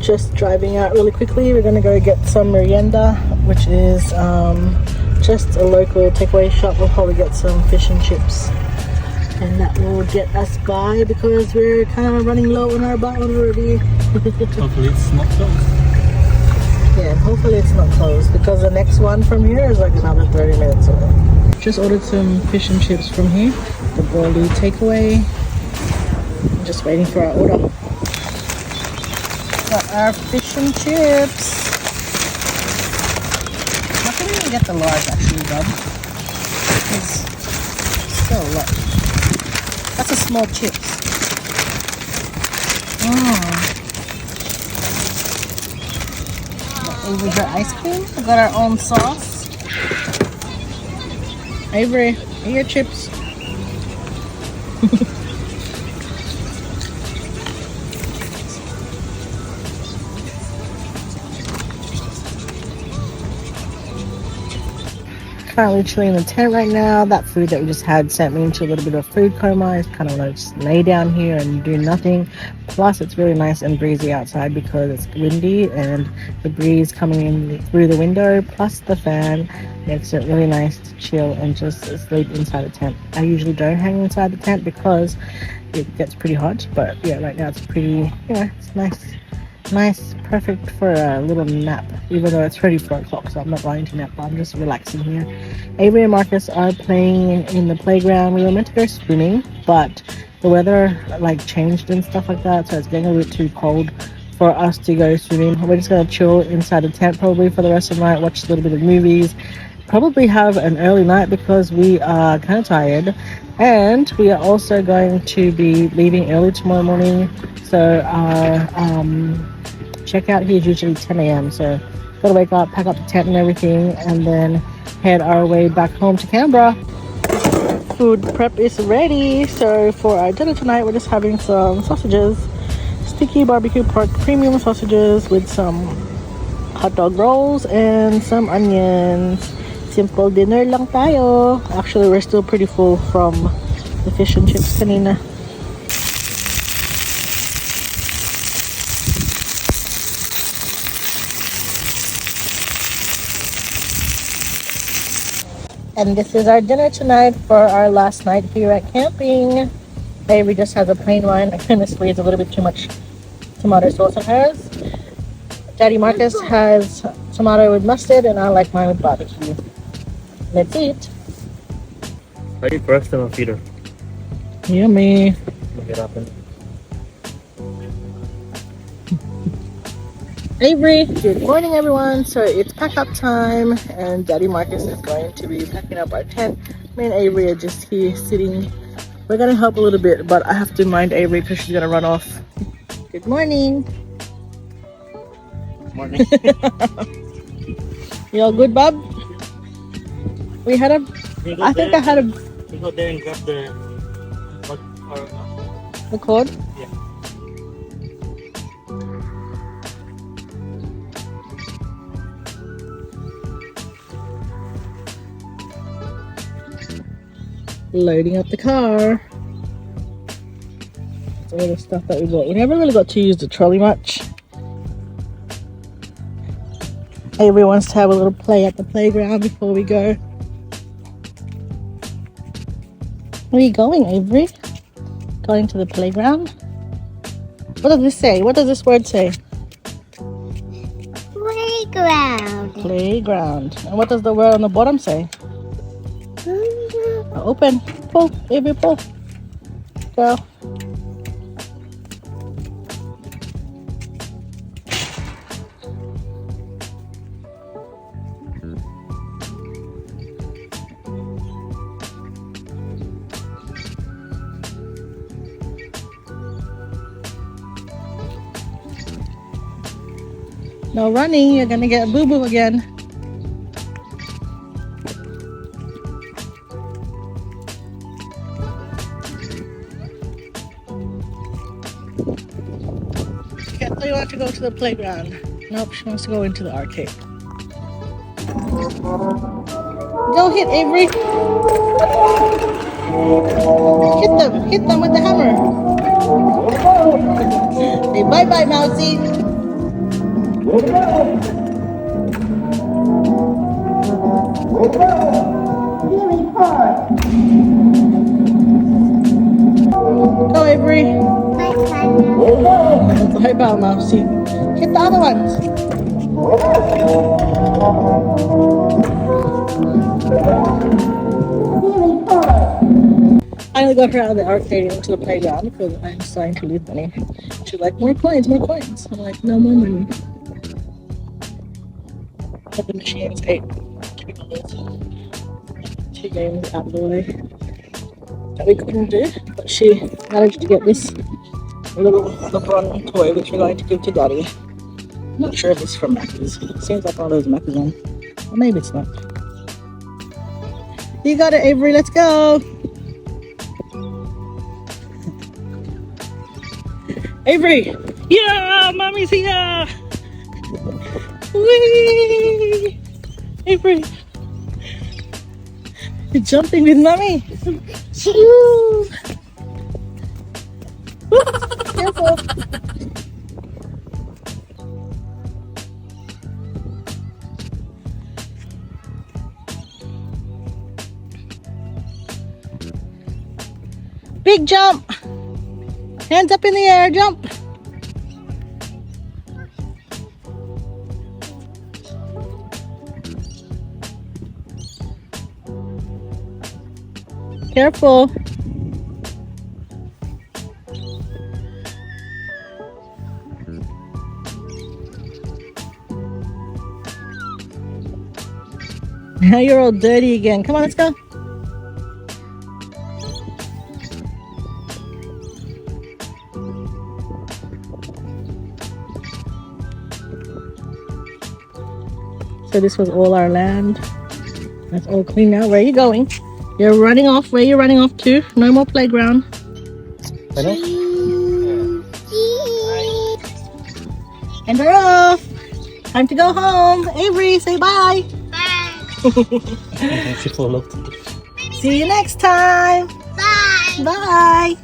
just driving out really quickly. We're gonna go get some merienda, which is just a local takeaway shop. We'll probably get some fish and chips, and that will get us by because we're kind of running low on our bottle already. Hopefully it's not closed. Yeah, hopefully it's not closed because the next one from here is like another 30 minutes away. Just ordered some fish and chips from here, the Burley takeaway. I'm just waiting for our order. Got our fish and chips. I couldn't even get the large actually, Bob. It's so low. That's a small chips. Avery got ice cream. We got our own sauce. Avery, eat your chips. Currently chilling in the tent right now. That food that we just had sent me into a little bit of food coma. I kind of want to just lay down here and do nothing. Plus, it's really nice and breezy outside because it's windy and the breeze coming in through the window plus the fan makes it really nice to chill and just sleep inside the tent. I usually don't hang inside the tent because it gets pretty hot, but yeah, right now it's pretty, it's nice, perfect for a little nap, even though it's already 4 o'clock, so I'm not going to nap, but I'm just relaxing here. Avery and Marcus are playing in the playground. We were meant to go swimming, but the weather changed and stuff like that, so it's getting a bit too cold for us to go swimming. We're just going to chill inside the tent probably for the rest of the night, watch a little bit of movies, probably have an early night because we are kind of tired, and we are also going to be leaving early tomorrow morning, so our checkout here is usually 10 a.m. so gotta wake up, pack up the tent and everything, and then head our way back home to Canberra. Food prep is ready. So for our dinner tonight, we're just having some sausages, sticky barbecue pork premium sausages with some hot dog rolls and some onions. Simple dinner lang tayo. Actually, we're still pretty full from the fish and chips kanina. And this is our dinner tonight for our last night here at camping. Avery just has a plain one. I couldn't squeeze a little bit too much tomato sauce on hers. Daddy Marcus has tomato with mustard, and I like mine with barbecue. Let's eat. I eat first and I'll feed her. Yummy. Make it happen. Avery, good morning everyone. So it's pack up time and Daddy Marcus is going to be packing up our tent. Me and Avery are just here sitting. We're gonna help a little bit, but I have to mind Avery because she's gonna run off. Good morning. Morning. You all good, Bob? We had a I think I had a You go there and grab the cord. Yeah. Loading up the car. That's all the stuff that we bought. We never really got to use the trolley much. Avery wants to have a little play at the playground before we go. Where are you going, Avery? Going to the playground? What does this say? What does this word say? Playground. Playground. And what does the word on the bottom say? Open. Pull. Avery, pull. Go. No running, you're gonna get a boo-boo again. Okay, I thought you wanted to go to the playground. Nope, she wants to go into the arcade. Go hit, Avery. Hit them with the hammer. Say bye-bye, Mousy. Go, Avery. My son. Sorry about now. See, hit the other ones. Finally got her out of the arcade into the playground because I'm starting to lose money. She's like, more coins, more coins. I'm like, no more money. But the machines ate two games out of the way that we couldn't do. But she managed to get this little LeBron toy, which we're going to give to Daddy. I'm not sure if it's from Macca's. It seems like all those Macca's on. Or maybe it's not. You got it, Avery. Let's go. Avery. Yeah, mommy's here. Whee! Avery. You're jumping with mommy. Woo! Careful. Big jump. Hands up in the air, jump. Careful. Now you're all dirty again. Come on, let's go. So this was all our land. That's all clean now. Where are you going? You're running off. Where are you running off to? No more playground. And we're off. Time to go home. Avery, say bye. Bye. She followed. See you next time. Bye. Bye.